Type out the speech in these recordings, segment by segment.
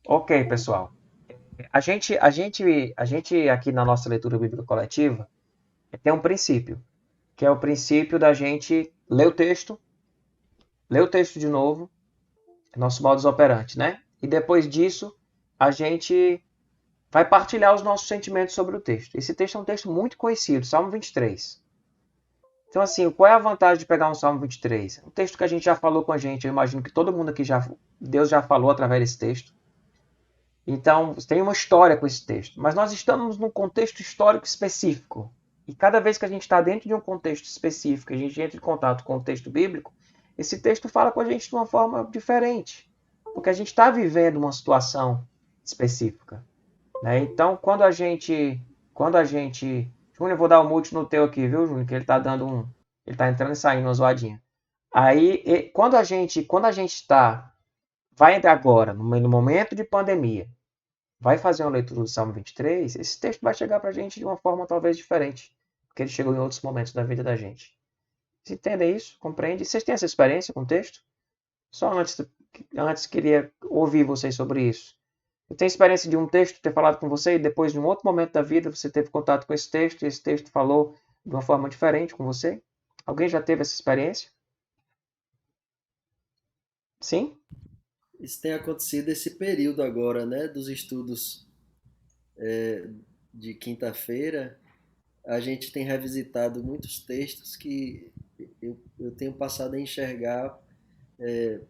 Ok, pessoal. A gente aqui na nossa leitura bíblica coletiva tem um princípio, que é o princípio da gente ler o texto de novo, é nosso modus operandi, né? E depois disso, a gente vai partilhar os nossos sentimentos sobre o texto. Esse texto é um texto muito conhecido, Salmo 23. Então, assim, qual é a vantagem de pegar um Salmo 23? Um texto que a gente já falou com a gente, eu imagino que todo mundo aqui Deus já falou através desse texto. Então, tem uma história com esse texto, mas nós estamos num contexto histórico específico. E cada vez que a gente está dentro de um contexto específico, a gente entra em contato com o texto bíblico, esse texto fala com a gente de uma forma diferente, porque a gente está vivendo uma situação específica. Né? Então, quando a gente, Júnior, eu vou dar o mute no teu aqui, viu, Júnior? Que ele tá entrando e saindo uma zoadinha. Aí, quando a gente vai agora, no momento de pandemia, vai fazer uma leitura do Salmo 23, esse texto vai chegar para a gente de uma forma talvez diferente, porque ele chegou em outros momentos da vida da gente. Você entende isso? Compreende? Vocês têm essa experiência com o texto? Só antes queria ouvir vocês sobre isso. Você tem experiência de um texto ter falado com você e depois, de um outro momento da vida, você teve contato com esse texto e esse texto falou de uma forma diferente com você? Alguém já teve essa experiência? Sim? Isso tem acontecido esse período agora, né, dos estudos de quinta-feira. A gente tem revisitado muitos textos que eu tenho passado a enxergar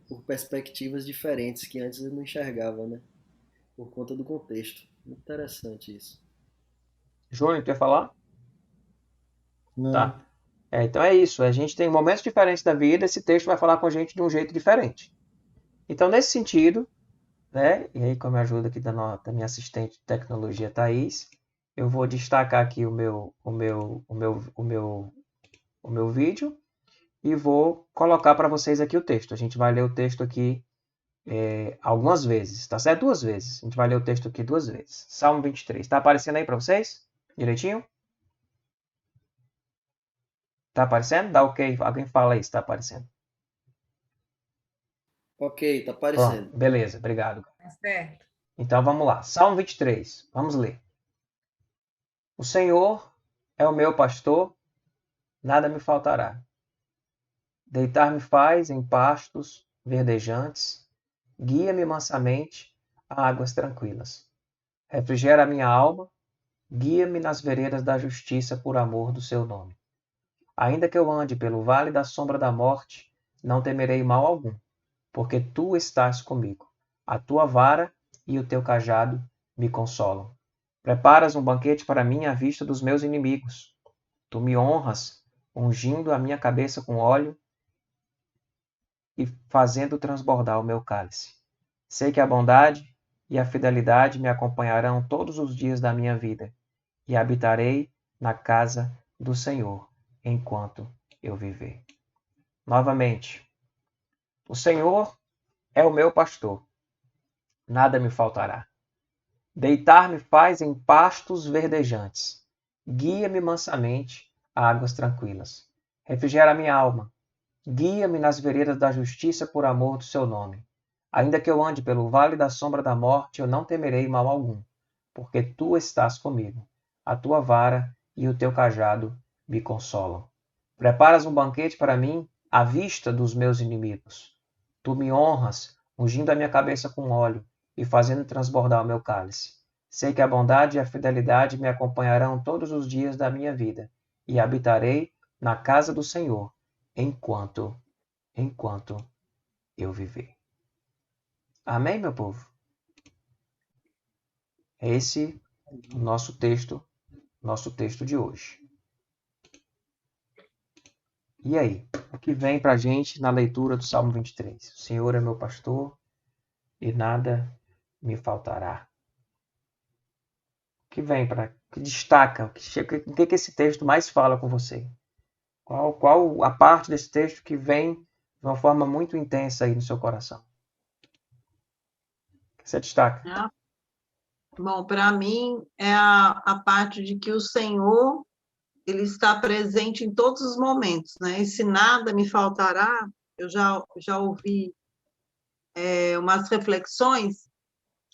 por perspectivas diferentes que antes eu não enxergava, né? Por conta do contexto. Muito interessante isso. Júnior, quer falar? Não. Tá. Então é isso. A gente tem momentos diferentes da vida, esse texto vai falar com a gente de um jeito diferente. Então, nesse sentido, né? E aí, com a minha ajuda aqui da minha assistente de tecnologia, Thaís, eu vou destacar aqui o meu vídeo e vou colocar para vocês aqui o texto. A gente vai ler o texto aqui algumas vezes, tá certo? Duas vezes. A gente vai ler o texto aqui duas vezes. Salmo 23. Tá aparecendo aí para vocês? Direitinho? Tá aparecendo? Dá ok. Alguém fala aí se tá aparecendo. Ok, tá Pronto. aparecendo. Beleza. Obrigado. Tá certo. Então vamos lá. Salmo 23. Vamos ler. O Senhor é o meu pastor, nada me faltará. Deitar-me faz em pastos verdejantes, guia-me mansamente a águas tranquilas. Refrigera a minha alma, guia-me nas veredas da justiça por amor do seu nome. Ainda que eu ande pelo vale da sombra da morte, não temerei mal algum, porque tu estás comigo. A tua vara e o teu cajado me consolam. Preparas um banquete para mim à vista dos meus inimigos. Tu me honras, ungindo a minha cabeça com óleo e fazendo transbordar o meu cálice. Sei que a bondade e a fidelidade me acompanharão todos os dias da minha vida, e habitarei na casa do Senhor enquanto eu viver. Novamente, o Senhor é o meu pastor, nada me faltará. Deitar-me faz em pastos verdejantes, guia-me mansamente a águas tranquilas. Refrigera minha alma, guia-me nas veredas da justiça por amor do seu nome. Ainda que eu ande pelo vale da sombra da morte, eu não temerei mal algum, porque tu estás comigo. A tua vara e o teu cajado me consolam. Preparas um banquete para mim à vista dos meus inimigos. Tu me honras, ungindo a minha cabeça com óleo e fazendo transbordar o meu cálice. Sei que a bondade e a fidelidade me acompanharão todos os dias da minha vida, e habitarei na casa do Senhor enquanto eu viver. Amém, meu povo? Esse é o nosso texto de hoje. E aí? O que vem para a gente na leitura do Salmo 23? O Senhor é meu pastor e nada me faltará. O que vem que destaca? O que esse texto mais fala com você? Qual a parte desse texto que vem de uma forma muito intensa aí no seu coração? O que você destaca? Né? Bom, para mim é a parte de que o Senhor ele está presente em todos os momentos, né? E se nada me faltará, eu já ouvi umas reflexões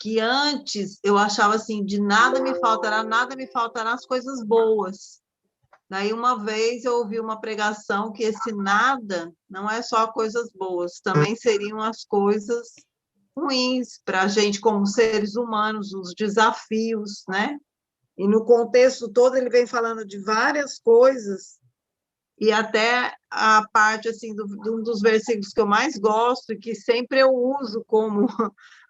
que antes eu achava assim, de nada me faltará as coisas boas. Daí uma vez eu ouvi uma pregação que esse nada não é só coisas boas, também seriam as coisas ruins para a gente como seres humanos, os desafios, né? E no contexto todo ele vem falando de várias coisas, e até a parte assim de um dos versículos que eu mais gosto e que sempre eu uso como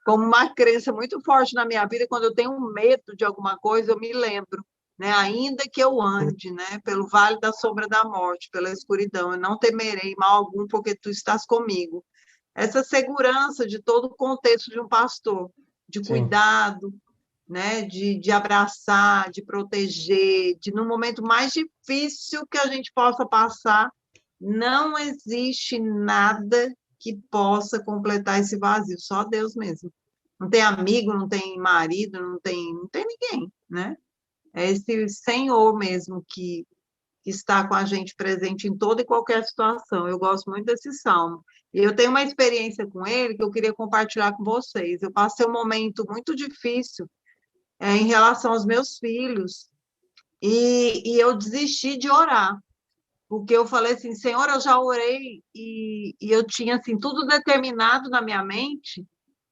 uma crença muito forte na minha vida, quando eu tenho medo de alguma coisa, eu me lembro, né? Ainda que eu ande, né, pelo vale da sombra da morte, pela escuridão, eu não temerei mal algum, porque tu estás comigo. Essa segurança de todo o contexto de um pastor, de Sim. cuidado, né, de abraçar, de proteger, de no momento mais difícil que a gente possa passar, não existe nada que possa completar esse vazio, só Deus mesmo. Não tem amigo, não tem marido, não tem ninguém, né? É esse Senhor mesmo que está com a gente presente em toda e qualquer situação. Eu gosto muito desse salmo. E eu tenho uma experiência com ele que eu queria compartilhar com vocês. Eu passei um momento muito difícil em relação aos meus filhos, e eu desisti de orar, porque eu falei assim, Senhor, eu já orei, e eu tinha assim, tudo determinado na minha mente,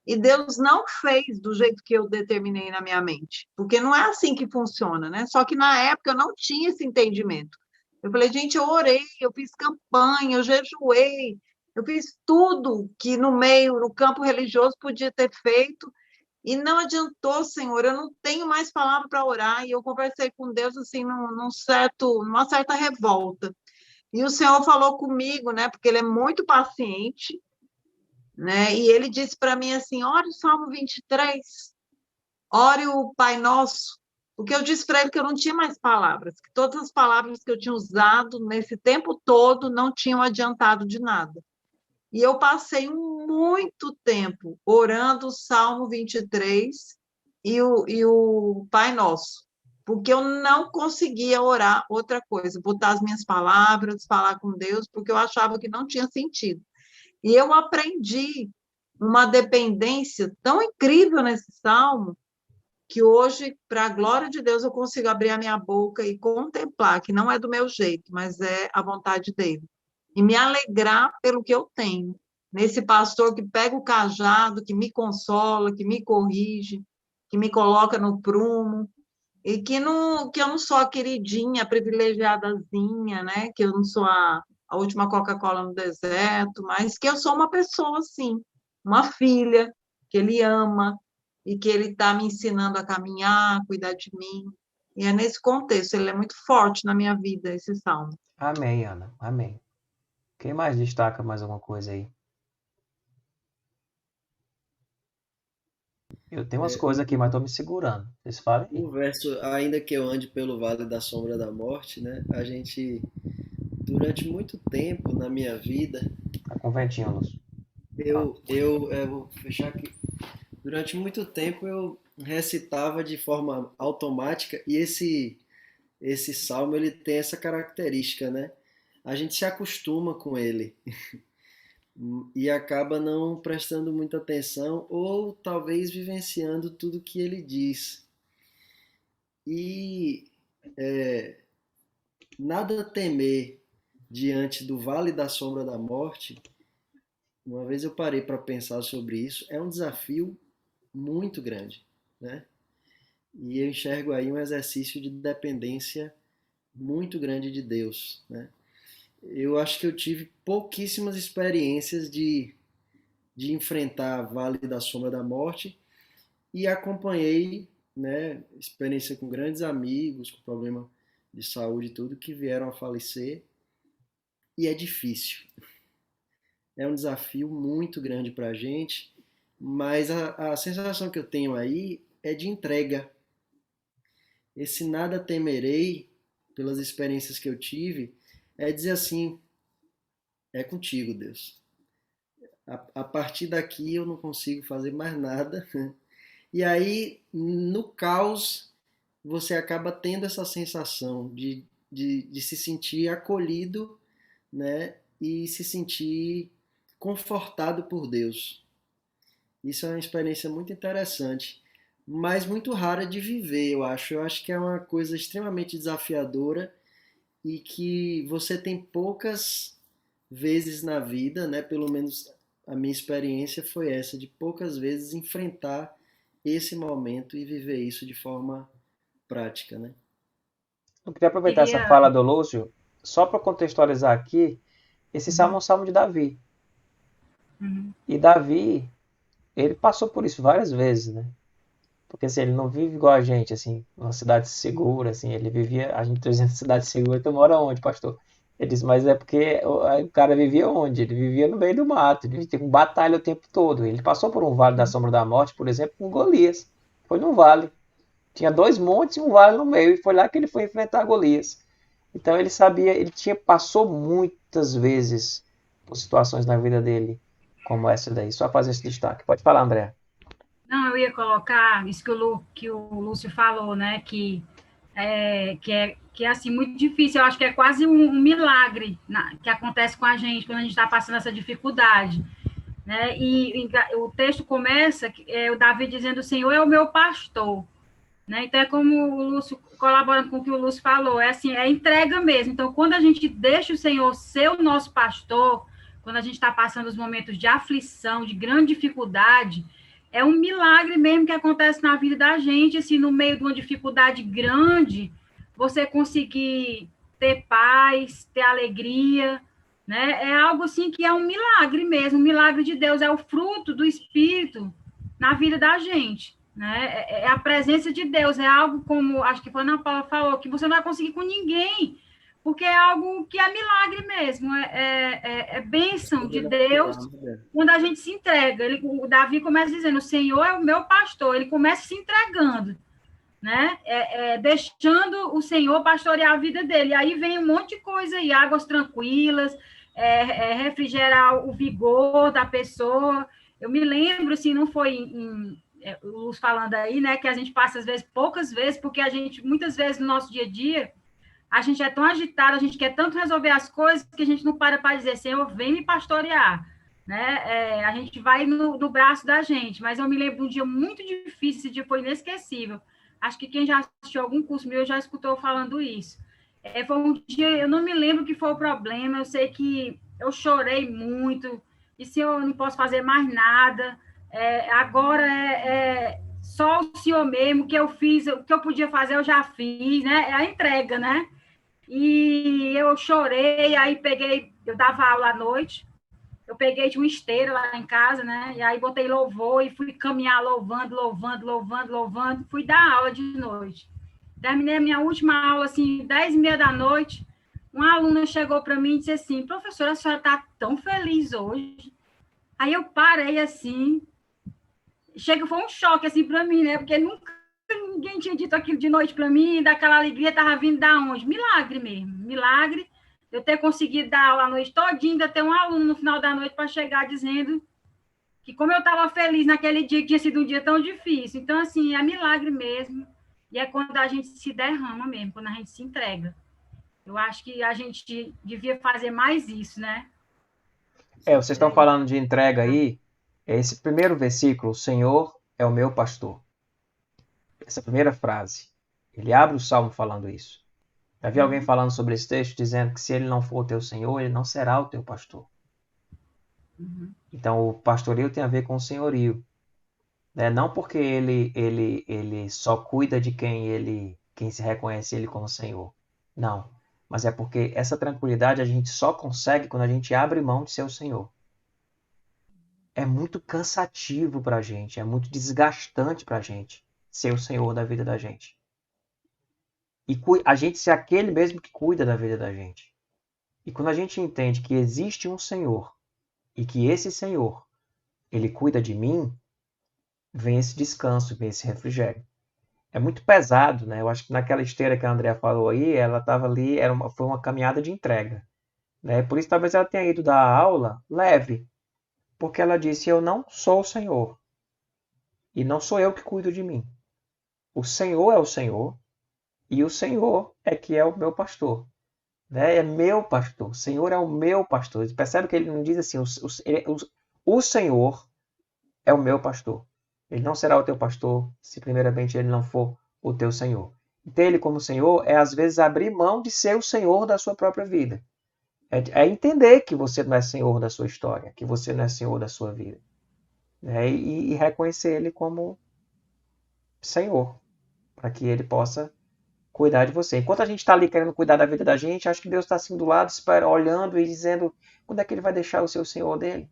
e Deus não fez do jeito que eu determinei na minha mente, porque não é assim que funciona, né? Só que na época eu não tinha esse entendimento. Eu falei, gente, eu orei, eu fiz campanha, eu jejuei, eu fiz tudo que no meio, no campo religioso podia ter feito, e não adiantou, Senhor, eu não tenho mais palavra para orar, e eu conversei com Deus assim numa certa revolta. E o Senhor falou comigo, né, porque ele é muito paciente, né? E ele disse para mim assim: ore o Salmo 23, ore o Pai Nosso, porque eu disse para ele que eu não tinha mais palavras, que todas as palavras que eu tinha usado nesse tempo todo não tinham adiantado de nada. E eu passei muito tempo orando o Salmo 23 e o Pai Nosso, porque eu não conseguia orar outra coisa, botar as minhas palavras, falar com Deus, porque eu achava que não tinha sentido. E eu aprendi uma dependência tão incrível nesse salmo, que hoje, para a glória de Deus, eu consigo abrir a minha boca e contemplar que não é do meu jeito, mas é a vontade dele. E me alegrar pelo que eu tenho. Nesse pastor que pega o cajado, que me consola, que me corrige, que me coloca no prumo, e que eu não sou a queridinha, a privilegiadazinha, né? Que eu não sou a última Coca-Cola no deserto, mas que eu sou uma pessoa, assim, uma filha, que ele ama, e que ele está me ensinando a caminhar, a cuidar de mim. E é nesse contexto, ele é muito forte na minha vida, esse salmo. Amém, Ana. Amém. Quem mais destaca mais alguma coisa aí? Eu tenho umas É, coisas aqui, mas estou me segurando. Vocês falem aí. o verso, ainda que eu ande pelo vale da sombra da morte, né? A gente, durante muito tempo na minha vida, Tá com ventinho, Lúcio. Pronto. eu vou fechar aqui. Durante muito tempo eu recitava de forma automática, e esse salmo ele tem essa característica, né? A gente se acostuma com ele e acaba não prestando muita atenção ou talvez vivenciando tudo que ele diz. E nada temer diante do vale da sombra da morte. Uma vez eu parei para pensar sobre isso, é um desafio muito grande, né? E eu enxergo aí um exercício de dependência muito grande de Deus, né? Eu acho que eu tive pouquíssimas experiências de enfrentar a Vale da Sombra da Morte, e acompanhei, né, experiência com grandes amigos, com problema de saúde e tudo, que vieram a falecer, e é difícil. É um desafio muito grande para a gente, mas a sensação que eu tenho aí é de entrega. Esse nada temerei, pelas experiências que eu tive, é dizer assim: é contigo, Deus. A partir daqui eu não consigo fazer mais nada. E aí, no caos, você acaba tendo essa sensação de se sentir acolhido, né? E se sentir confortado por Deus. Isso é uma experiência muito interessante, mas muito rara de viver, eu acho. Eu acho que é uma coisa extremamente desafiadora e que você tem poucas vezes na vida, né? Pelo menos a minha experiência foi essa, de poucas vezes enfrentar esse momento e viver isso de forma prática, né? Eu queria aproveitar essa Queria. fala do Lúcio, só para contextualizar aqui, esse salmo é Uhum, um salmo de Davi. uhum, E Davi, ele passou por isso várias vezes, né? Porque assim, ele não vive igual a gente, assim, numa cidade segura, assim, ele vivia, a gente tá dizendo cidade segura, tu mora onde, pastor? Ele disse, mas é porque o cara vivia onde? Ele vivia no meio do mato, ele teve um batalha o tempo todo. Ele passou por um vale da sombra da morte, por exemplo, com Golias. Foi num vale. Tinha dois montes e um vale no meio, e foi lá que ele foi enfrentar Golias. Então ele sabia, ele tinha passou muitas vezes por situações na vida dele como essa daí. Só fazer esse destaque. Pode falar, André. Não, eu ia colocar isso que o Lúcio falou, né? Que é assim muito difícil. Eu acho que é quase um milagre que acontece com a gente quando a gente está passando essa dificuldade, né? E o texto começa o Davi dizendo: "O Senhor é o meu pastor", né? Então é como o Lúcio colaborando com o que o Lúcio falou, é assim, é entrega mesmo. Então quando a gente deixa o Senhor ser o nosso pastor, quando a gente está passando os momentos de aflição, de grande dificuldade, é um milagre mesmo que acontece na vida da gente, assim, no meio de uma dificuldade grande, você conseguir ter paz, ter alegria, né? É algo assim que é um milagre mesmo, um milagre de Deus, é o fruto do Espírito na vida da gente, né? É a presença de Deus, é algo como, acho que foi a Ana Paula falou, que você não vai conseguir com ninguém, porque é algo que é milagre mesmo, é bênção de Deus Sobrenatural, né? quando a gente se entrega. O Davi começa dizendo, o Senhor é o meu pastor, ele começa se entregando, né? Deixando o Senhor pastorear a vida dele. E aí vem um monte de coisa aí, águas tranquilas, refrigerar o vigor da pessoa. Eu me lembro, assim, não foi o Luz falando aí, né, que a gente passa, às vezes, poucas vezes, porque a gente, muitas vezes, no nosso dia a dia, a gente é tão agitado, a gente quer tanto resolver as coisas, que a gente não para dizer, Senhor, vem me pastorear, né? A gente vai no braço da gente, mas eu me lembro de um dia muito difícil, esse dia foi inesquecível. Acho que quem já assistiu algum curso meu já escutou falando isso. Foi um dia, eu não me lembro o que foi o problema, eu sei que eu chorei muito, e se eu não posso fazer mais nada, agora só o Senhor mesmo, que eu fiz, o que eu podia fazer eu já fiz, né? É a entrega, né? E eu chorei, aí peguei, eu dava aula à noite, eu peguei de uma esteira lá em casa, né? E aí botei louvor e fui caminhar louvando, louvando, louvando, louvando, fui dar aula de noite. Terminei a minha última aula, assim, 10h30 da noite, uma aluna chegou para mim e disse assim, professora, a senhora está tão feliz hoje. Aí eu parei assim, chega, foi um choque assim para mim, né? Porque nunca ninguém tinha dito aquilo de noite para mim, daquela alegria estava vindo da onde? Milagre mesmo, milagre. Eu ter conseguido dar aula a noite todinha, ainda ter um aluno no final da noite para chegar dizendo que como eu estava feliz naquele dia, que tinha sido um dia tão difícil. Então, assim, é milagre mesmo. E é quando a gente se derrama mesmo, quando a gente se entrega. Eu acho que a gente devia fazer mais isso, né? Vocês estão falando de entrega aí. Esse primeiro versículo, o Senhor é o meu pastor. Essa primeira frase. Ele abre o salmo falando isso. Já vi alguém falando sobre esse texto dizendo que se ele não for o teu Senhor, ele não será o teu pastor. Então o pastoreio tem a ver com o senhorio. Né? Não porque ele só cuida de quem se reconhece ele como Senhor. Não. Mas é porque essa tranquilidade a gente só consegue quando a gente abre mão de ser o Senhor. É muito cansativo para a gente, é muito desgastante para a gente ser o Senhor da vida da gente. E a gente ser aquele mesmo que cuida da vida da gente. E quando a gente entende que existe um Senhor e que esse Senhor, ele cuida de mim, vem esse descanso, vem esse refrigério. É muito pesado, né? Eu acho que naquela esteira que a Andrea falou aí, ela estava ali, foi uma caminhada de entrega. Né? Por isso talvez ela tenha ido dar a aula leve, porque ela disse, eu não sou o Senhor, e não sou eu que cuido de mim. O Senhor é o Senhor, e o Senhor é que é o meu pastor. Né? É meu pastor, o Senhor é o meu pastor. Percebe que ele não diz assim, o Senhor é o meu pastor. Ele não será o teu pastor se primeiramente ele não for o teu Senhor. Ter ele como Senhor é, às vezes, abrir mão de ser o Senhor da sua própria vida. É entender que você não é Senhor da sua história, que você não é Senhor da sua vida. Né? E reconhecer ele como Senhor, para que ele possa cuidar de você. Enquanto a gente está ali querendo cuidar da vida da gente, acho que Deus está assim do lado, olhando e dizendo quando é que ele vai deixar o seu Senhor dele.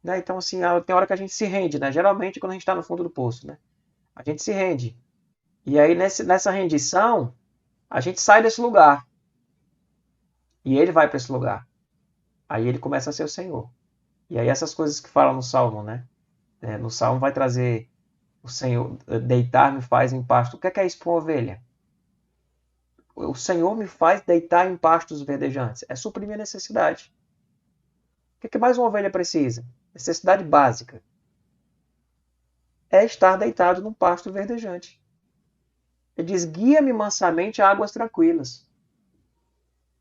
Né? Então, assim, tem hora que a gente se rende, né? Geralmente quando a gente está no fundo do poço, né? A gente se rende. E aí, nessa rendição, a gente sai desse lugar. E ele vai para esse lugar. Aí ele começa a ser o Senhor. E aí essas coisas que falam no Salmo, né? No Salmo vai trazer o Senhor, deitar me faz em pasto. O que é isso para uma ovelha? O Senhor me faz deitar em pastos verdejantes. É suprimir a necessidade. O que mais uma ovelha precisa? Necessidade básica. É estar deitado num pasto verdejante. Ele diz, guia-me mansamente a águas tranquilas.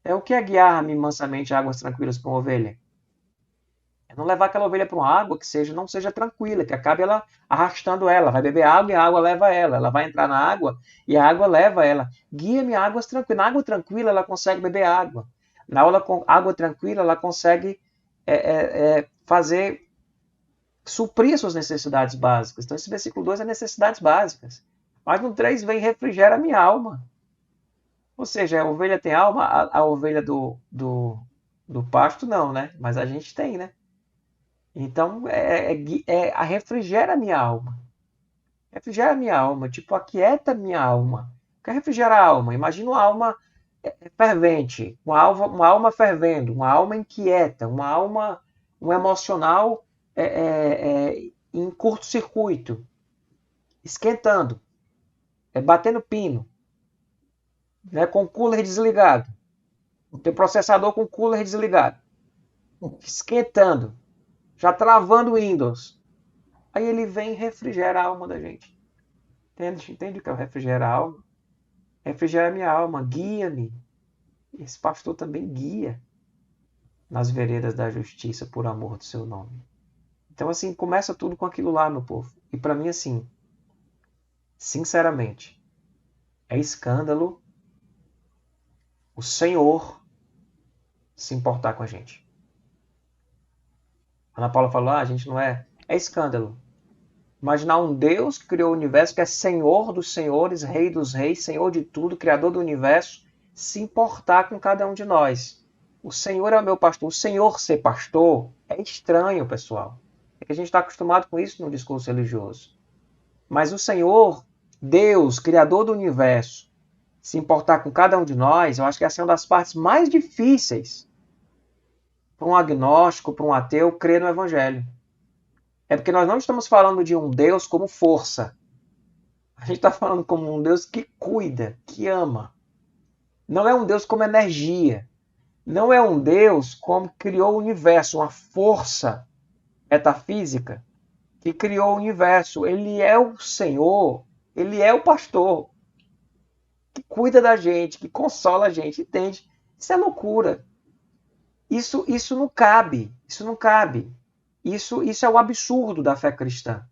O que é guiar-me mansamente a águas tranquilas para uma ovelha? É não levar aquela ovelha para uma água que não seja tranquila, que acabe ela arrastando ela. Vai beber água e a água leva ela. Ela vai entrar na água e a água leva ela. Guia-me a águas tranquilas. Na água tranquila ela consegue beber água. Na água tranquila ela consegue suprir as suas necessidades básicas. Então esse versículo 2 é necessidades básicas. Mas no 3 vem refrigera a minha alma. Ou seja, a ovelha tem alma, a ovelha do pasto não, né? Mas a gente tem, né? Então, refrigera a minha alma. Refrigera a minha alma, tipo, aquieta a minha alma. O que é refrigerar a alma? Imagina uma alma fervente, uma alma fervendo, uma alma inquieta, um emocional em curto-circuito, esquentando, batendo pino, né, com o cooler desligado. O teu processador com o cooler desligado. Esquentando. Já travando o Windows. Aí ele vem e refrigera a alma da gente. Entende o que é refrigerar a alma? Refrigera a minha alma, guia-me. Esse pastor também guia nas veredas da justiça por amor do seu nome. Então, assim, começa tudo com aquilo lá, meu povo. E para mim, assim, sinceramente, é escândalo o Senhor se importar com a gente. A Ana Paula falou, a gente não é... É escândalo. Imaginar um Deus que criou o universo, que é Senhor dos senhores, Rei dos reis, Senhor de tudo, Criador do universo, se importar com cada um de nós. O Senhor é o meu pastor. O Senhor ser pastor é estranho, pessoal. É que a gente está acostumado com isso no discurso religioso. Mas o Senhor, Deus, Criador do universo, se importar com cada um de nós, eu acho que essa é uma das partes mais difíceis para um agnóstico, para um ateu, crer no Evangelho. É porque nós não estamos falando de um Deus como força. A gente está falando como um Deus que cuida, que ama. Não é um Deus como energia. Não é um Deus como criou o universo, uma força metafísica que criou o universo. Ele é o Senhor, ele é o pastor que cuida da gente, que consola a gente, entende? Isso é loucura. Isso não cabe. Isso não cabe. Isso é o absurdo da fé cristã.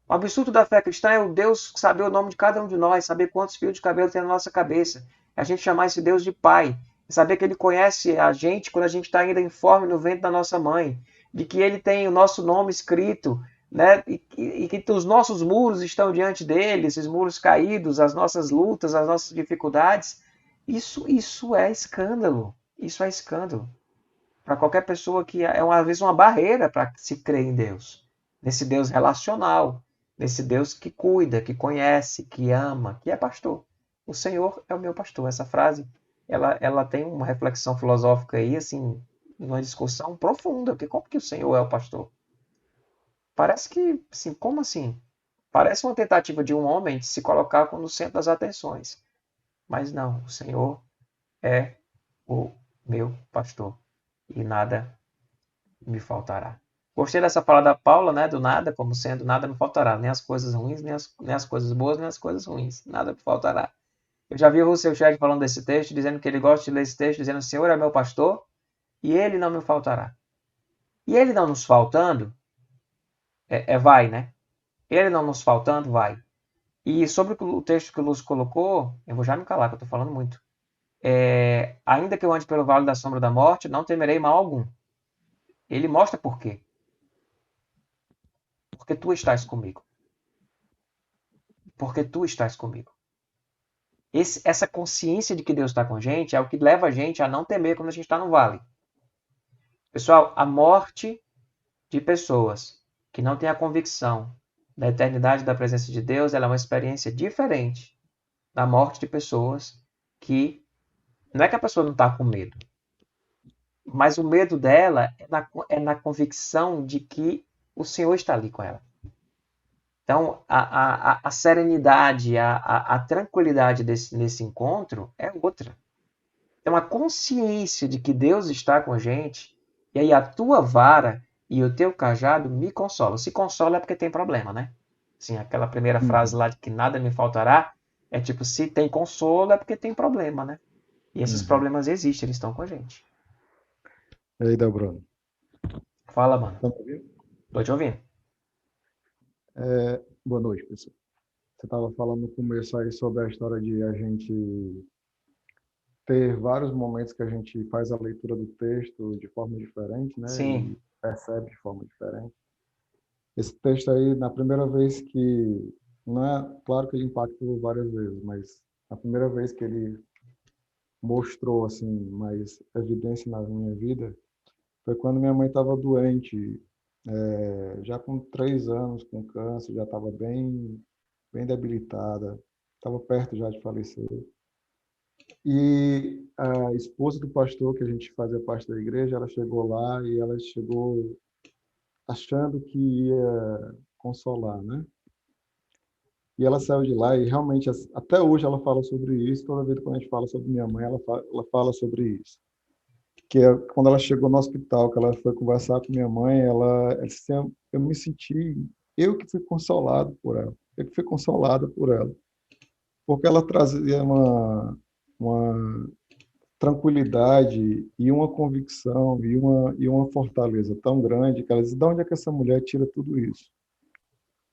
O absurdo da fé cristã é o Deus saber o nome de cada um de nós, saber quantos fios de cabelo tem na nossa cabeça. É a gente chamar esse Deus de Pai. Saber que Ele conhece a gente quando a gente está ainda informe no ventre da nossa mãe. De que Ele tem o nosso nome escrito, né? E que os nossos muros estão diante dele, esses muros caídos, as nossas lutas, as nossas dificuldades. Isso é escândalo. Isso é escândalo. Para qualquer pessoa que às vezes uma barreira para se crer em Deus. Nesse Deus relacional, nesse Deus que cuida, que conhece, que ama, que é pastor. O Senhor é o meu pastor. Essa frase, ela tem uma reflexão filosófica aí, assim, uma discussão profunda, porque como que o Senhor é o pastor? Parece que, assim, como assim? Parece uma tentativa de um homem de se colocar no centro das atenções. Mas não, o Senhor é o meu pastor. E nada me faltará. Gostei dessa fala da Paula, né? Do nada, como sendo nada me faltará. Nem as coisas ruins, nem as coisas boas, nem as coisas ruins. Nada me faltará. Eu já vi o Russell Shedd falando desse texto, dizendo que ele gosta de ler esse texto, dizendo: o Senhor é meu pastor e ele não me faltará. E ele não nos faltando, vai, né? Ele não nos faltando, vai. E sobre o texto que o Lúcio colocou, eu vou já me calar, que eu estou falando muito. Ainda que eu ande pelo vale da sombra da morte, não temerei mal algum. Ele mostra por quê. Porque tu estás comigo. Porque tu estás comigo. Essa consciência de que Deus está com a gente é o que leva a gente a não temer quando a gente está no vale. Pessoal, a morte de pessoas que não têm a convicção da eternidade da presença de Deus, ela é uma experiência diferente da morte de pessoas que não é que a pessoa não está com medo, mas o medo dela é na convicção de que o Senhor está ali com ela. Então, a serenidade, a tranquilidade nesse encontro é outra. Então, a consciência de que Deus está com a gente, e aí a tua vara e o teu cajado me consolam. Se consola é porque tem problema, né? Assim, aquela primeira frase lá de que nada me faltará, é tipo, se tem consolo é porque tem problema, né? E esses problemas existem, eles estão com a gente. E aí, Bruno? Fala, mano. Tá me ouvindo? Tô te ouvindo. Boa noite, pessoal. Você estava falando no começo aí sobre a história de a gente ter vários momentos que a gente faz a leitura do texto de forma diferente, né? Sim. E percebe de forma diferente. Esse texto aí, na primeira vez que... Não é claro que ele impactou várias vezes, mas a primeira vez que ele mostrou, assim, mais evidência na minha vida foi quando minha mãe estava doente, já com 3 anos, com câncer, já estava bem debilitada, estava perto já de falecer. E a esposa do pastor, que a gente fazia parte da igreja, ela chegou lá e ela chegou achando que ia consolar, né? E ela saiu de lá e realmente, até hoje ela fala sobre isso, toda vez que a gente fala sobre minha mãe, ela fala sobre isso. Que é quando ela chegou no hospital, que ela foi conversar com minha mãe, ela disse, eu me senti, eu que fui consolado por ela, eu que fui consolada por ela. Porque ela trazia uma tranquilidade e uma convicção e uma fortaleza tão grande que ela dizia, de onde é que essa mulher tira tudo isso?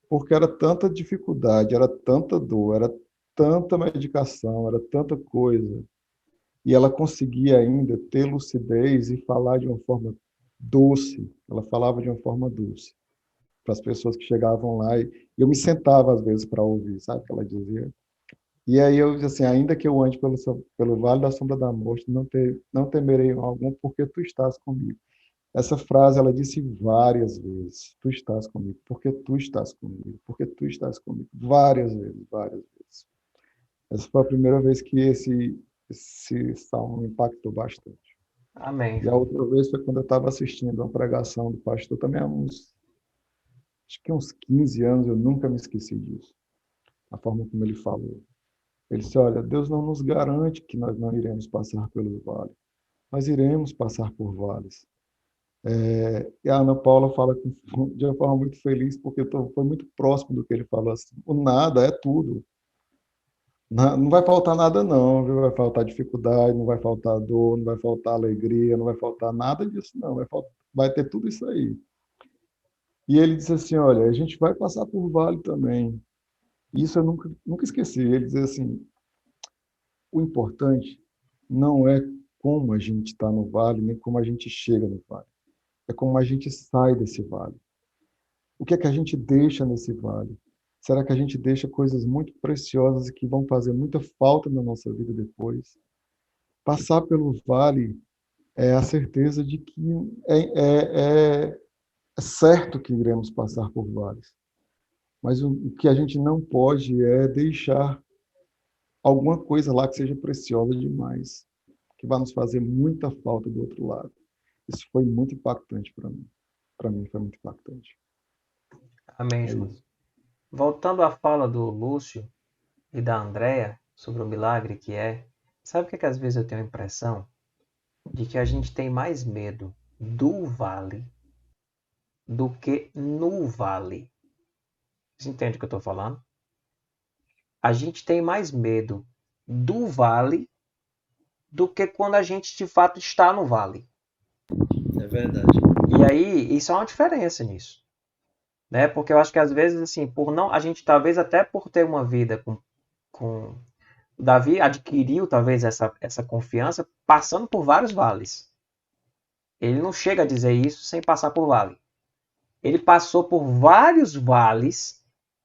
Porque era tanta dificuldade, era tanta dor, era tanta medicação, era tanta coisa. E ela conseguia ainda ter lucidez e falar de uma forma doce. Ela falava de uma forma doce para as pessoas que chegavam lá. E eu me sentava, às vezes, para ouvir, sabe o que ela dizia? E aí eu disse assim, ainda que eu ande pelo vale da sombra da morte, não temerei algum, porque tu estás comigo. Essa frase ela disse várias vezes, tu estás comigo, porque tu estás comigo, porque tu estás comigo, várias vezes, várias vezes. Essa foi a primeira vez que esse salmo me impactou bastante. Amém. E a outra vez foi quando eu estava assistindo a pregação do pastor, também há acho que uns 15 anos, eu nunca me esqueci disso, a forma como ele falou. Ele disse, olha, Deus não nos garante que nós não iremos passar pelos vales. Nós iremos passar por vales. E a Ana Paula fala de uma forma muito feliz, porque foi muito próximo do que ele falou. Assim, o nada é tudo. Não vai faltar nada não, viu? Vai faltar dificuldade, não vai faltar dor, não vai faltar alegria, não vai faltar nada disso não. Vai ter tudo isso aí. E ele disse assim, olha, a gente vai passar por vale também. Isso eu nunca esqueci. Ele diz assim, o importante não é como a gente está no vale, nem como a gente chega no vale. É como a gente sai desse vale. O que é que a gente deixa nesse vale? Será que a gente deixa coisas muito preciosas e que vão fazer muita falta na nossa vida depois? Passar pelo vale é a certeza de que é certo que iremos passar por vales. Mas o que a gente não pode é deixar alguma coisa lá que seja preciosa demais, que vai nos fazer muita falta do outro lado. Isso foi muito impactante para mim. Para mim foi muito impactante. Amém, João. Voltando à fala do Lúcio e da Andréa sobre o milagre que é, sabe o que às vezes eu tenho a impressão? De que a gente tem mais medo do vale do que no vale. Você entende o que eu estou falando? A gente tem mais medo do vale do que quando a gente de fato está no vale. É verdade. E aí, isso há uma diferença nisso. né? Porque eu acho que às vezes, assim, por não, a gente talvez até por ter uma vida com Davi adquiriu talvez essa confiança passando por vários vales. Ele não chega a dizer isso sem passar por vale. Ele passou por vários vales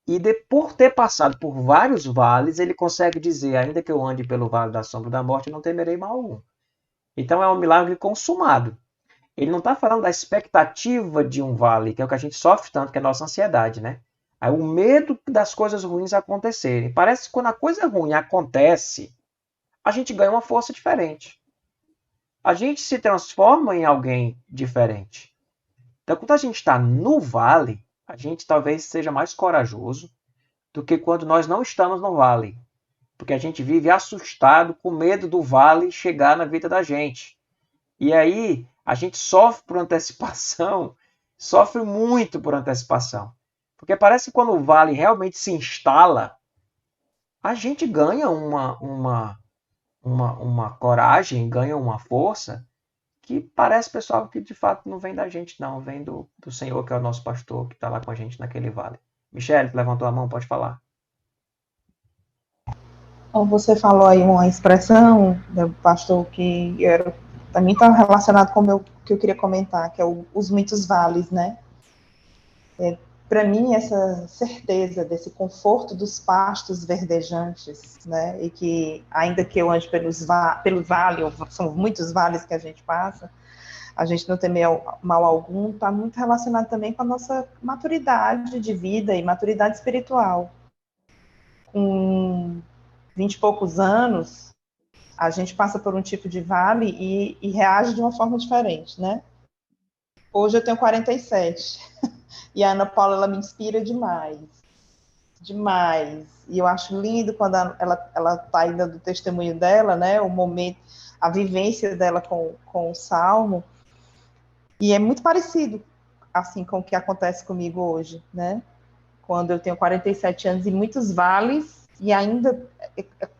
e por ter passado por vários vales, ele consegue dizer, ainda que eu ande pelo vale da sombra da morte, eu não temerei mal algum. Então é um milagre consumado. Ele não está falando da expectativa de um vale, que é o que a gente sofre tanto, que é a nossa ansiedade, né? Aí o medo das coisas ruins acontecerem. Parece que quando a coisa ruim acontece, a gente ganha uma força diferente. A gente se transforma em alguém diferente. Então, quando a gente está no vale, a gente talvez seja mais corajoso do que quando nós não estamos no vale. Porque a gente vive assustado, com medo do vale chegar na vida da gente. E aí, a gente sofre por antecipação, sofre muito por antecipação. Porque parece que quando o vale realmente se instala, a gente ganha uma coragem, ganha uma força que parece, pessoal, que de fato não vem da gente, não. Vem do Senhor, que é o nosso pastor, que está lá com a gente naquele vale. Michele, levantou a mão, pode falar. Então, você falou aí uma expressão, né, pastor, que também está relacionado com o que eu queria comentar, que é os muitos vales, né? Para mim, essa certeza desse conforto dos pastos verdejantes, né? E que, ainda que eu ande pelo vale, ou são muitos vales que a gente passa, a gente não tem mal algum, está muito relacionado também com a nossa maturidade de vida e maturidade espiritual. Com 20 e poucos anos, a gente passa por um tipo de vale e reage de uma forma diferente, né? Hoje eu tenho 47 e a Ana Paula, ela me inspira demais, demais. E eu acho lindo quando ela tá ainda do testemunho dela, né? O momento, a vivência dela com o Salmo. E é muito parecido, assim, com o que acontece comigo hoje, né? Quando eu tenho 47 anos e muitos vales, e ainda,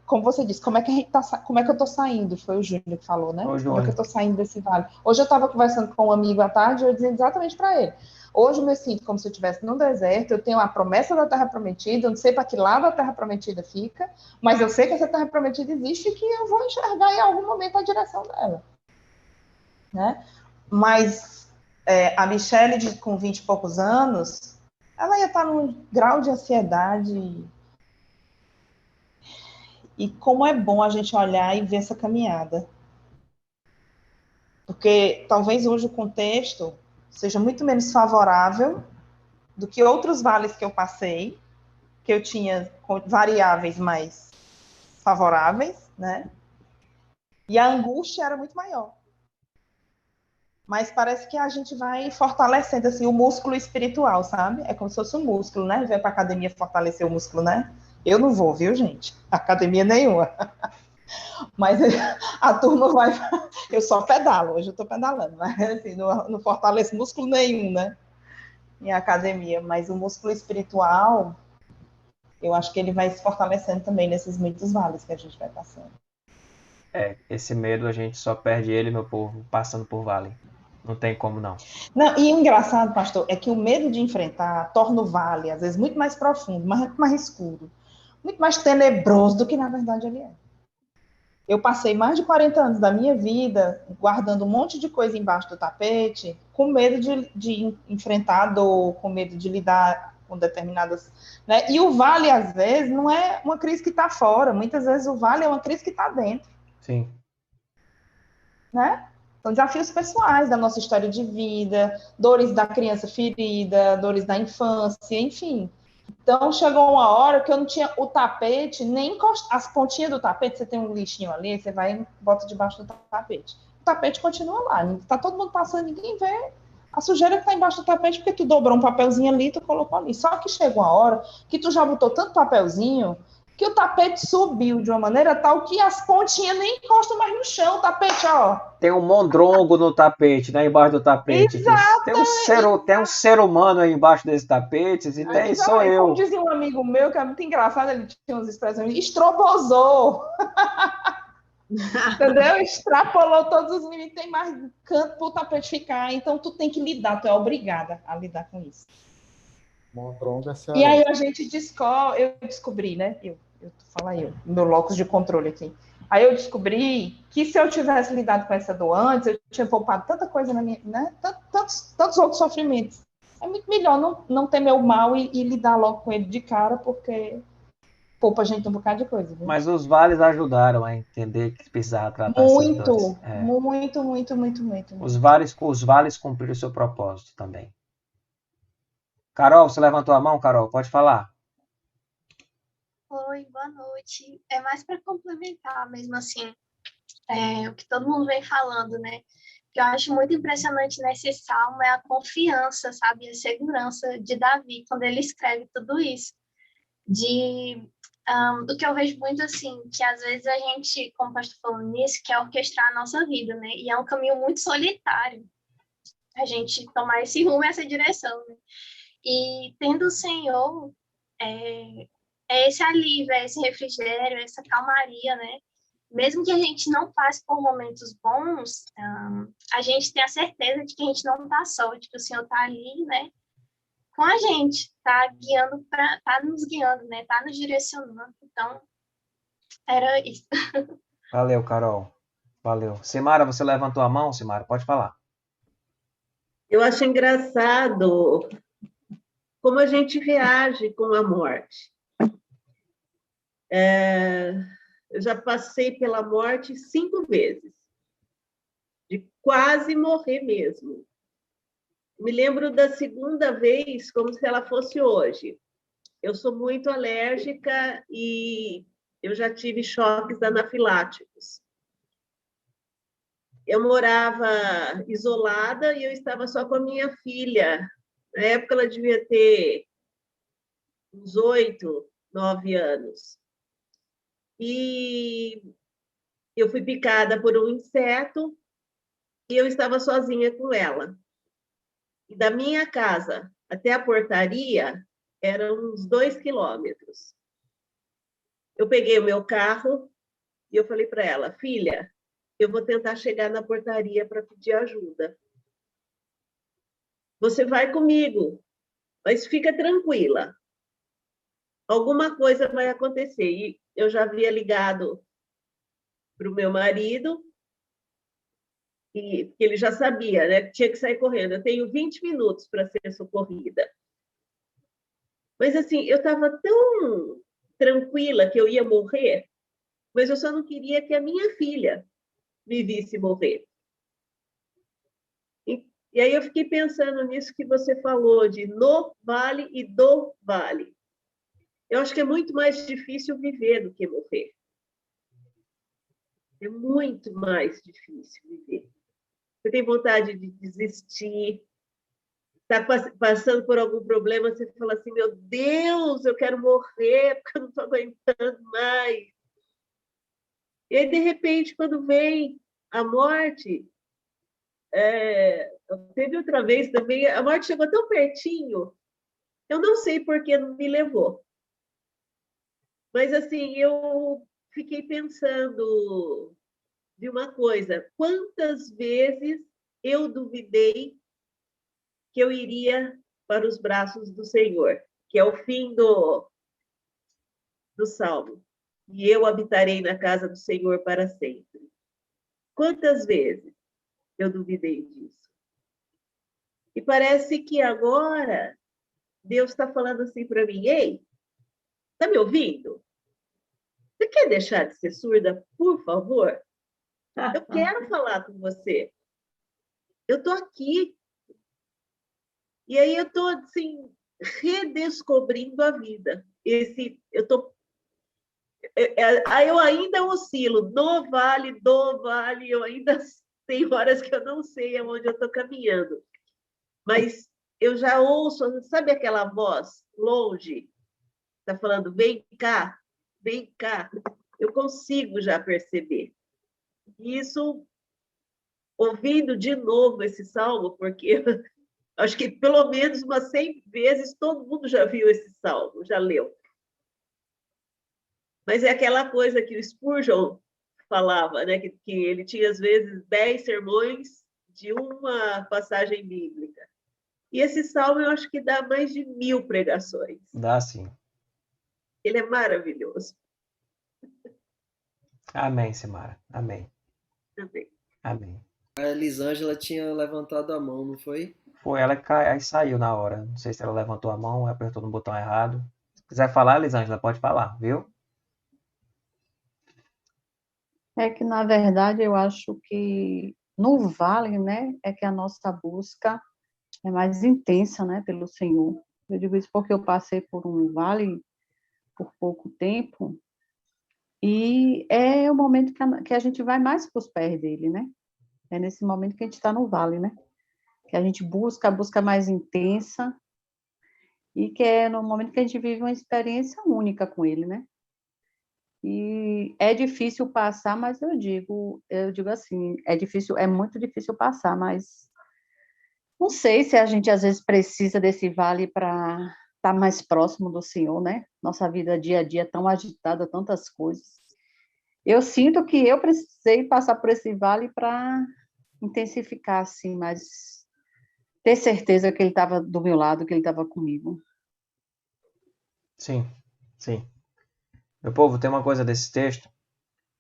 como você disse, como é que eu estou saindo? Foi o Júnior que falou, né? Ô, Como é que eu Júnior. estou saindo desse vale? Hoje eu estava conversando com um amigo à tarde, eu dizendo exatamente para ele. Hoje eu me sinto como se eu estivesse no deserto, eu tenho a promessa da Terra Prometida, eu não sei para que lado a Terra Prometida fica, mas eu sei que essa Terra Prometida existe e que eu vou enxergar em algum momento a direção dela, né? Mas a Michelle, com 20 e poucos anos, ela ia estar num grau de ansiedade. E como é bom a gente olhar e ver essa caminhada. Porque talvez hoje o contexto seja muito menos favorável do que outros vales que eu passei, que eu tinha variáveis mais favoráveis, né? E a angústia era muito maior. Mas parece que a gente vai fortalecendo assim, o músculo espiritual, sabe? É como se fosse um músculo, né? Vai para academia fortalecer o músculo, né? Eu não vou, viu, gente? Academia nenhuma. Mas a turma vai. Eu só pedalo, hoje eu estou pedalando, mas assim, não fortaleço músculo nenhum, né? Em academia. Mas o músculo espiritual, eu acho que ele vai se fortalecendo também nesses muitos vales que a gente vai passando. Esse medo a gente só perde ele, meu povo, passando por vale. Não tem como não. Não, e o engraçado, pastor, é que o medo de enfrentar torna o vale, às vezes, muito mais profundo, muito mais escuro, muito mais tenebroso do que, na verdade, ele é. Eu passei mais de 40 anos da minha vida guardando um monte de coisa embaixo do tapete, com medo de enfrentar a dor, com medo de lidar com determinadas... Né? E o vale, às vezes, não é uma crise que está fora, muitas vezes o vale é uma crise que está dentro. Sim. Né? São desafios pessoais da nossa história de vida, dores da criança ferida, dores da infância, enfim. Então, chegou uma hora que eu não tinha o tapete, nem as pontinhas do tapete, você tem um lixinho ali, você vai e bota debaixo do tapete. O tapete continua lá, está todo mundo passando, ninguém vê a sujeira que está embaixo do tapete, porque tu dobrou um papelzinho ali, tu colocou ali. Só que chegou uma hora que tu já botou tanto papelzinho que o tapete subiu de uma maneira tal que as pontinhas nem encostam mais no chão, o tapete, ó. Tem um mondrongo no tapete, né? Embaixo do tapete. Tem um ser humano aí embaixo desse tapete, e tem, sou eu. Como dizia um amigo meu, que é muito engraçado, ele tinha umas expressões, estrobosou. Entendeu? Extrapolou todos os limites, tem mais canto para o tapete ficar, então tu tem que lidar, tu é obrigada a lidar com isso. Mondrongo é E aí cearense. a gente eu descobri, né? Meu locus de controle aqui. Aí eu descobri que se eu tivesse lidado com essa dor antes, eu tinha poupado tanta coisa na minha, né? Tantos outros sofrimentos. É muito melhor não temer o mal e lidar logo com ele de cara, porque poupa a gente um bocado de coisa, viu? Mas os vales ajudaram a entender que precisava tratar essas dores. Muito, muito, muito, muito, muito, Os muito. vales cumpriram o seu propósito também. Carol, você levantou a mão, Carol? Pode falar. Oi, boa noite. É mais para complementar mesmo assim, o que todo mundo vem falando, né? Que eu acho muito impressionante nesse salmo é a confiança, sabe? A segurança de Davi quando ele escreve tudo isso. Do que eu vejo muito assim, que às vezes a gente, como o pastor falou nisso, quer orquestrar a nossa vida, né? E é um caminho muito solitário a gente tomar esse rumo, essa direção, né? E tendo o Senhor, é esse alívio, é esse refrigério, essa calmaria, né? Mesmo que a gente não passe por momentos bons, a gente tem a certeza de que a gente não está só, de que o Senhor está ali, né? Com a gente, tá guiando, tá nos guiando, né? Tá nos direcionando. Então, era isso. Valeu, Carol. Valeu. Simara, você levantou a mão, Simara? Pode falar. Eu acho engraçado como a gente reage com a morte. Eu já passei pela morte 5 vezes, de quase morrer mesmo. Me lembro da segunda vez como se ela fosse hoje. Eu sou muito alérgica e eu já tive choques anafiláticos. Eu morava isolada e eu estava só com a minha filha. Na época, ela devia ter uns 8, 9 anos. E eu fui picada por um inseto e eu estava sozinha com ela. E da minha casa até a portaria eram uns 2 quilômetros. Eu peguei o meu carro e eu falei para ela, filha, eu vou tentar chegar na portaria para pedir ajuda. Você vai comigo, mas fica tranquila. Alguma coisa vai acontecer. E eu já havia ligado para o meu marido, e ele já sabia, né, que tinha que sair correndo. Eu tenho 20 minutos para ser socorrida. Mas, assim, eu estava tão tranquila que eu ia morrer, mas eu só não queria que a minha filha me visse morrer. E aí eu fiquei pensando nisso que você falou, de no vale e do vale. Eu acho que é muito mais difícil viver do que morrer. É muito mais difícil viver. Você tem vontade de desistir, está passando por algum problema, você fala assim, meu Deus, eu quero morrer, porque eu não estou aguentando mais. E aí, de repente, quando vem a morte, teve outra vez também, a morte chegou tão pertinho, eu não sei por que não me levou. Mas, assim, eu fiquei pensando de uma coisa, quantas vezes eu duvidei que eu iria para os braços do Senhor, que é o fim do Salmo. E eu habitarei na casa do Senhor para sempre. Quantas vezes eu duvidei disso? E parece que agora Deus está falando assim para mim, ei, está me ouvindo? Você quer deixar de ser surda, por favor? Eu quero falar com você. Eu estou aqui. E aí eu estou, assim, redescobrindo a vida. Eu ainda oscilo do vale, eu ainda tem horas que eu não sei aonde eu estou caminhando. Mas eu já ouço, sabe aquela voz longe? Está falando, vem cá, vem cá. Eu consigo já perceber. Isso, ouvindo de novo esse salmo, porque acho que pelo menos umas 100 vezes todo mundo já viu esse salmo, já leu. Mas é aquela coisa que o Spurgeon falava, né? Que ele tinha, às vezes, 10 sermões de uma passagem bíblica. E esse salmo eu acho que dá mais de 1000 pregações. Dá sim. Ele é maravilhoso. Amém, Simara. Amém. Também. Amém. A Elisângela tinha levantado a mão, não foi? Foi ela que aí saiu na hora. Não sei se ela levantou a mão ou apertou no botão errado. Se quiser falar, Elisângela, pode falar, viu? É que, na verdade, eu acho que no vale, né, é que a nossa busca é mais intensa, né, pelo Senhor. Eu digo isso porque eu passei por um vale por pouco tempo e é o momento que a gente vai mais para os pés dele, né? É nesse momento que a gente está no vale, né? Que a gente busca a busca mais intensa e que é no momento que a gente vive uma experiência única com ele, né? E é difícil passar, mas eu digo assim, é difícil, é muito difícil passar, mas não sei se a gente às vezes precisa desse vale para estar mais próximo do Senhor, né? Nossa vida dia a dia é tão agitada, tantas coisas. Eu sinto que eu precisei passar por esse vale para intensificar, assim, mas ter certeza que ele estava do meu lado, que ele estava comigo. Sim, sim. Meu povo, tem uma coisa desse texto,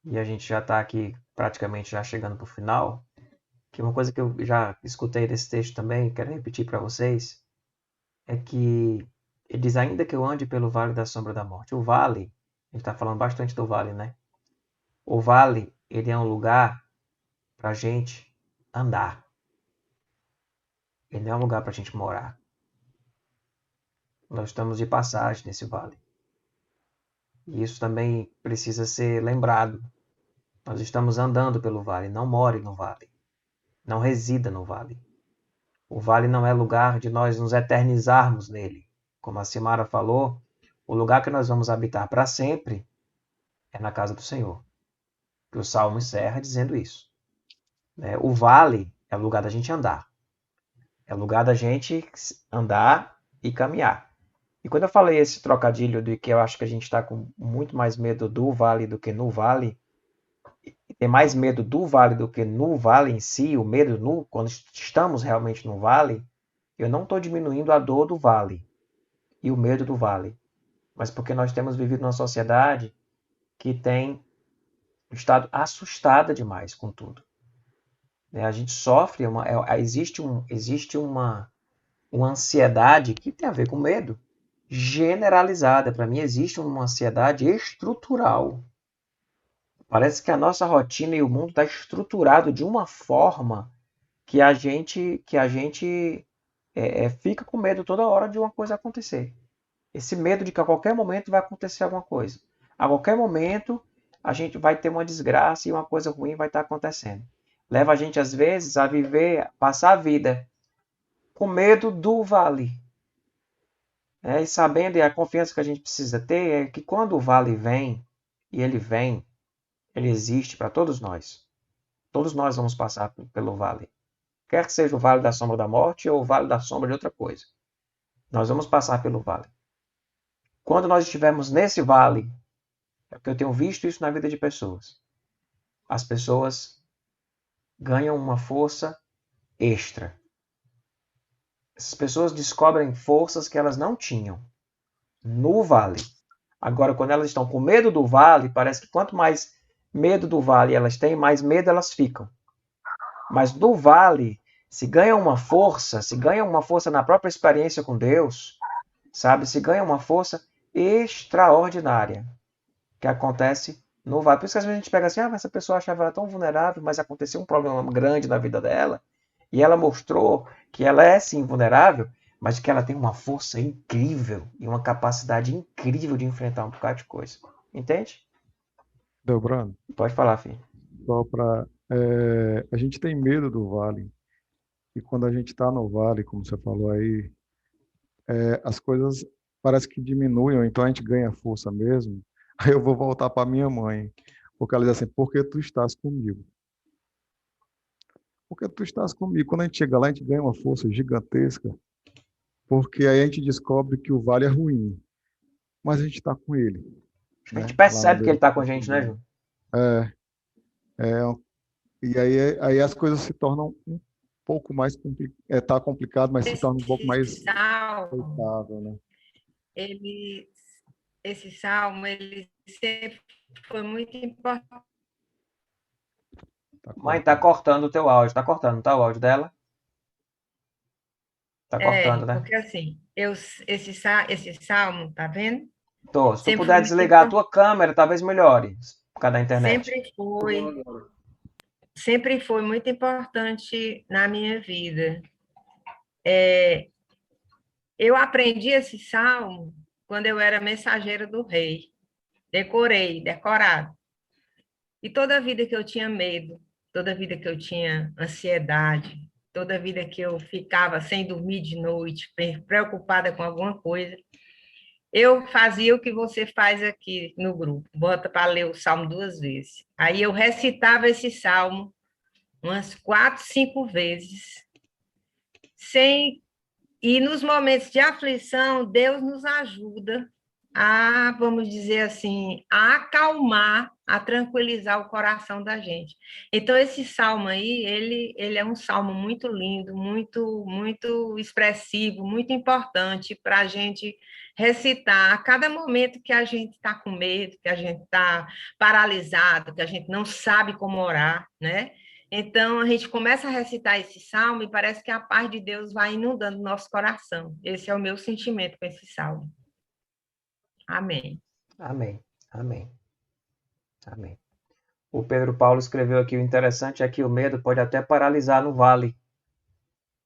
e a gente já está aqui praticamente já chegando para o final, que uma coisa que eu já escutei desse texto também, quero repetir para vocês, é que ele diz, ainda que eu ande pelo vale da sombra da morte. O vale, a gente está falando bastante do vale, né? O vale, ele é um lugar para a gente andar. Ele não é um lugar para a gente morar. Nós estamos de passagem nesse vale. E isso também precisa ser lembrado. Nós estamos andando pelo vale, não more no vale. Não resida no vale. O vale não é lugar de nós nos eternizarmos nele. Como a Simara falou, o lugar que nós vamos habitar para sempre é na casa do Senhor. Que o Salmo encerra dizendo isso. O vale é o lugar da gente andar. É o lugar da gente andar e caminhar. E quando eu falei esse trocadilho de que eu acho que a gente está com muito mais medo do vale do que no vale, e tem mais medo do vale do que no vale em si, o medo quando estamos realmente no vale, eu não estou diminuindo a dor do vale e o medo do vale, mas porque nós temos vivido numa sociedade que tem estado assustada demais com tudo. A gente sofre, existe uma ansiedade que tem a ver com medo, generalizada. Para mim, existe uma ansiedade estrutural. Parece que a nossa rotina e o mundo está estruturado de uma forma que a gente fica com medo toda hora de uma coisa acontecer. Esse medo de que a qualquer momento vai acontecer alguma coisa. A qualquer momento a gente vai ter uma desgraça e uma coisa ruim vai estar acontecendo. Leva a gente, às vezes, a passar a vida com medo do vale. E sabendo, e a confiança que a gente precisa ter é que quando o vale vem, e ele vem, ele existe para todos nós. Todos nós vamos passar pelo vale. Quer que seja o vale da sombra da morte ou o vale da sombra de outra coisa. Nós vamos passar pelo vale. Quando nós estivermos nesse vale, é porque eu tenho visto isso na vida de pessoas. As pessoas ganham uma força extra. Essas pessoas descobrem forças que elas não tinham no vale. Agora, quando elas estão com medo do vale, parece que quanto mais medo do vale elas têm, mais medo elas ficam. Mas do vale, se ganha uma força na própria experiência com Deus, sabe? Se ganha uma força extraordinária que acontece no vale. Por isso que às vezes a gente pega assim, mas essa pessoa achava ela tão vulnerável, mas aconteceu um problema grande na vida dela, e ela mostrou que ela é sim vulnerável, mas que ela tem uma força incrível e uma capacidade incrível de enfrentar um bocado de coisa. Entende? Delbrando, Pode falar, filho. só para... a gente tem medo do vale. E quando a gente está no vale, como você falou aí, as coisas parece que diminuem, ou então a gente ganha força mesmo. Aí eu vou voltar para minha mãe, porque ela diz assim, porque tu estás comigo. Porque tu estás comigo. Quando a gente chega lá, a gente ganha uma força gigantesca, porque aí a gente descobre que o vale é ruim, mas a gente está com ele. A gente percebe que ele está com a gente, né, Ju? E aí as coisas se tornam pouco mais tá complicado, mas se torna um pouco mais Esse salmo, aceitável, né? esse salmo, ele sempre foi muito importante. Mãe, tá cortando o teu áudio. Tá cortando, tá? O áudio dela? Tá cortando, né? Porque assim, esse salmo, tá vendo? Tô. Se tu Sempre puder foi muito desligar a importante. tua câmera, talvez melhore. Por causa da internet. Sempre foi muito importante na minha vida. Eu aprendi esse salmo quando eu era mensageira do rei. Decorado. E toda vida que eu tinha medo, toda vida que eu tinha ansiedade, toda vida que eu ficava sem dormir de noite, preocupada com alguma coisa, eu fazia o que você faz aqui no grupo, bota para ler o salmo 2 vezes. Aí eu recitava esse salmo umas 4, 5 vezes, e nos momentos de aflição, Deus nos ajuda a, vamos dizer assim, a acalmar, a tranquilizar o coração da gente. Então, esse salmo aí, ele é um salmo muito lindo, muito expressivo, muito importante para a gente recitar a cada momento que a gente está com medo, que a gente está paralisado, que a gente não sabe como orar, né? Então, a gente começa a recitar esse salmo e parece que a paz de Deus vai inundando o nosso coração. Esse é o meu sentimento com esse salmo. Amém. Amém. Amém. Amém. O Pedro Paulo escreveu aqui, o interessante é que o medo pode até paralisar no vale,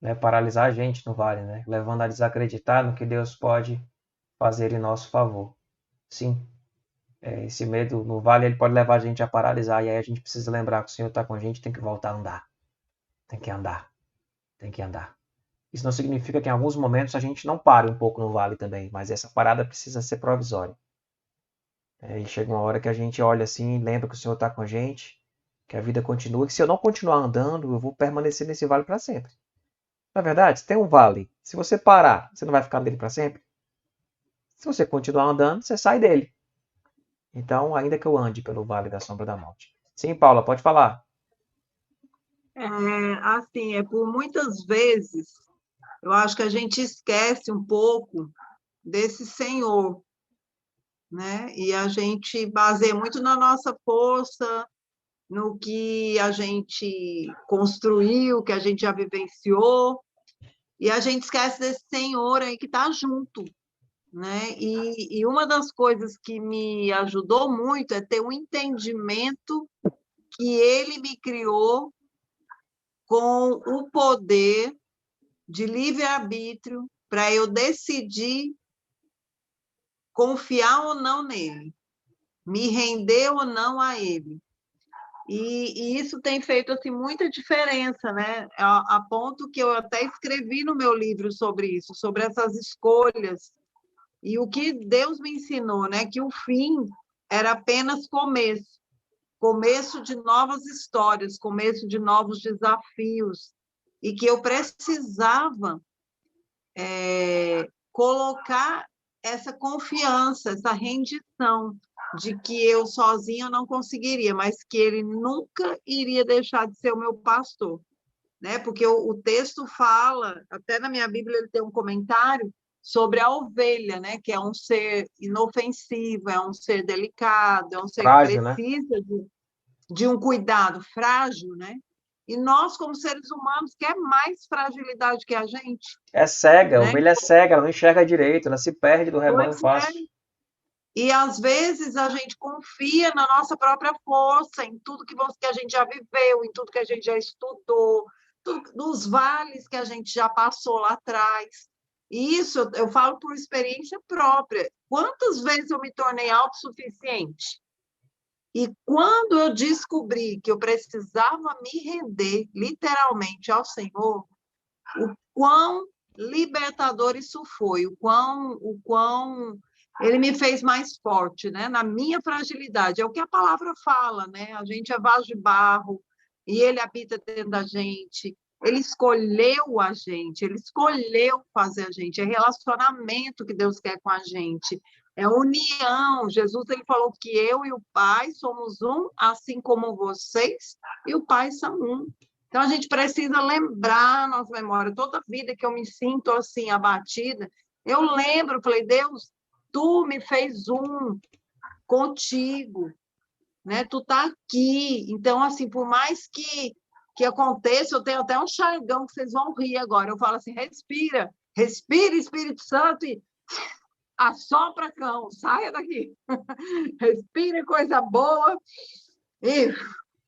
né? Paralisar a gente no vale, né? Levando a desacreditar no que Deus pode fazer em nosso favor. Sim, esse medo no vale ele pode levar a gente a paralisar, e aí a gente precisa lembrar que o Senhor está com a gente, tem que voltar a andar. Tem que andar. Tem que andar. Isso não significa que em alguns momentos a gente não pare um pouco no vale também, mas essa parada precisa ser provisória. E chega uma hora que a gente olha assim, lembra que o Senhor está com a gente, que a vida continua, que se eu não continuar andando, eu vou permanecer nesse vale para sempre. Na verdade, se tem um vale, se você parar, você não vai ficar nele para sempre? Se você continuar andando, você sai dele. Então, ainda que eu ande pelo vale da sombra da morte. Sim, Paula, pode falar. Assim, por muitas vezes, eu acho que a gente esquece um pouco desse Senhor, né? E a gente baseia muito na nossa força, no que a gente construiu, que a gente já vivenciou, e a gente esquece desse Senhor aí que está junto, né? E uma das coisas que me ajudou muito é ter um entendimento que Ele me criou com o poder de livre-arbítrio para eu decidir confiar ou não nele, me render ou não a ele. E isso tem feito assim, muita diferença, né? A ponto que eu até escrevi no meu livro sobre isso, sobre essas escolhas. E o que Deus me ensinou, né? Que o fim era apenas começo de novas histórias, começo de novos desafios, e que eu precisava colocar essa confiança, essa rendição de que eu sozinha não conseguiria, mas que ele nunca iria deixar de ser o meu pastor, né? Porque o texto fala, até na minha Bíblia ele tem um comentário sobre a ovelha, né? Que é um ser inofensivo, é um ser delicado, é um ser Frágil, que precisa de um cuidado frágil, né? E nós, como seres humanos, quer mais fragilidade que a gente. É cega, a né? ovelha é cega, ela não enxerga direito, ela se perde do rebanho fácil. E, às vezes, a gente confia na nossa própria força, em tudo que a gente já viveu, em tudo que a gente já estudou, nos vales que a gente já passou lá atrás. E isso eu falo por experiência própria. Quantas vezes eu me tornei autossuficiente? E quando eu descobri que eu precisava me render, literalmente, ao Senhor, o quão libertador isso foi, o quão ele me fez mais forte, né? Na minha fragilidade. É o que a palavra fala, né? A gente é vaso de barro e ele habita dentro da gente. Ele escolheu a gente, ele escolheu fazer a gente. É relacionamento que Deus quer com a gente. É união. Jesus ele falou que eu e o Pai somos um, assim como vocês e o Pai são um. Então, a gente precisa lembrar a nossa memória. Toda vida que eu me sinto assim, abatida, eu lembro, falei, Deus, tu me fez contigo, né? Tu tá aqui. Então, assim, por mais que aconteça, eu tenho até um jargão que vocês vão rir agora. Eu falo assim, respira, Espírito Santo, e assopra, cão, saia daqui. Respira coisa boa e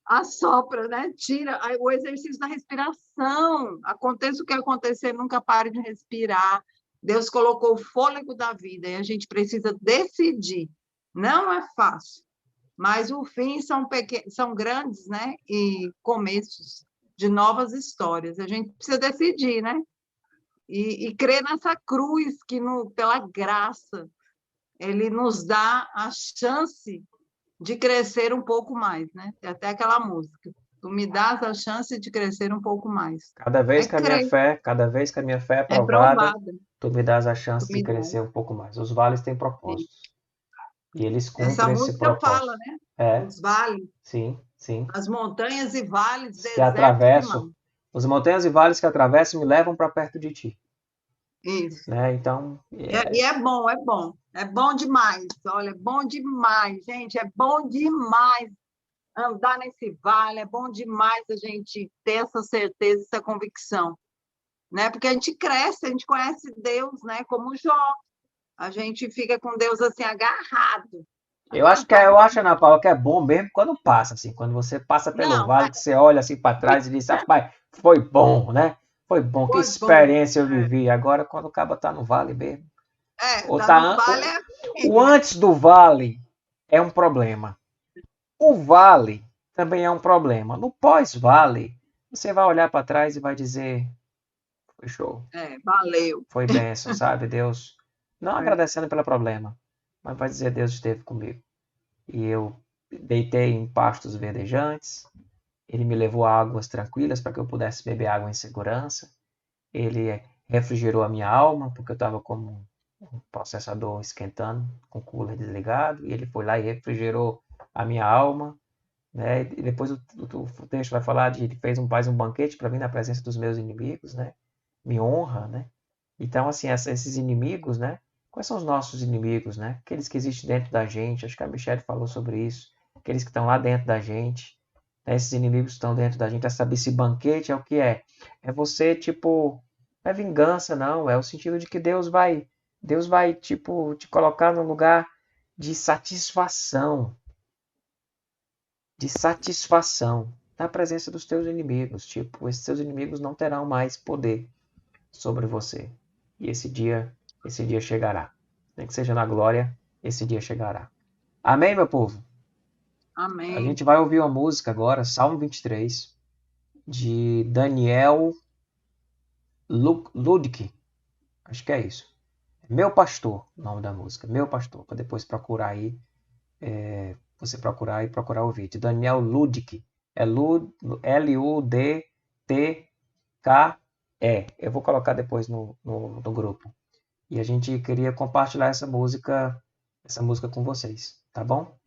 assopra, né? Tira o exercício da respiração. Aconteça o que acontecer, nunca pare de respirar. Deus colocou o fôlego da vida e a gente precisa decidir. Não é fácil, mas o fim são grandes, né? E começos de novas histórias. A gente precisa decidir, né? E crer nessa cruz que, pela graça, ele nos dá a chance de crescer um pouco mais, né? Tem até aquela música. Tu me dás a chance de crescer um pouco mais. Cada vez que a minha fé é provada, tu me dás a chance de crescer um pouco mais. Os vales têm propósitos. E eles cumprem essa esse música propósito. fala, né? Os vales. Sim, sim. As montanhas e vales, que atravesso. As montanhas e vales que atravesso me levam para perto de ti. Isso. Né? Então, E é bom, é bom. É bom demais. Olha, é bom demais, gente. É bom demais andar nesse vale. É bom demais a gente ter essa certeza, essa convicção. Né? Porque a gente cresce, a gente conhece Deus, né? Como Jó. A gente fica com Deus assim, agarrado. Eu acho, Ana Paula, que é bom mesmo quando passa, assim. Quando você passa pelo vale, que você olha assim para trás e diz, rapaz, foi bom, né? Foi bom, que experiência eu vivi. Agora, quando o cabo tá no vale mesmo. No vale o antes do vale é um problema. O vale também é um problema. No pós-vale, você vai olhar para trás e vai dizer, foi show. Valeu. Foi bênção, sabe? Deus, não agradecendo pelo problema, mas vai dizer, Deus esteve comigo. E eu deitei em pastos verdejantes. Ele me levou a águas tranquilas para que eu pudesse beber água em segurança. Ele refrigerou a minha alma, porque eu estava com um processador esquentando, com o cooler desligado. E ele foi lá e refrigerou a minha alma. Né? E depois o texto vai falar de ele fez um banquete para mim na presença dos meus inimigos. Né? Me honra. Né? Então, assim, esses inimigos, né? Quais são os nossos inimigos? Né? Aqueles que existem dentro da gente. Acho que a Michelle falou sobre isso. Aqueles que estão lá dentro da gente. Esses inimigos estão dentro da gente. Esse banquete é o que é? É você, tipo, não é vingança, não. É o sentido de que Deus vai, tipo, te colocar num lugar de satisfação. De satisfação na presença dos teus inimigos. Tipo, esses teus inimigos não terão mais poder sobre você. E esse dia chegará. Nem que seja na glória, esse dia chegará. Amém, meu povo? Amém. A gente vai ouvir uma música agora, Salmo 23, de Daniel Ludwig. Acho que é isso. Meu Pastor, o nome da música. Meu Pastor, para depois procurar aí, você procurar e procurar ouvir. De Daniel Ludwig. É Ludtke. Eu vou colocar depois no grupo. E a gente queria compartilhar essa música com vocês, tá bom?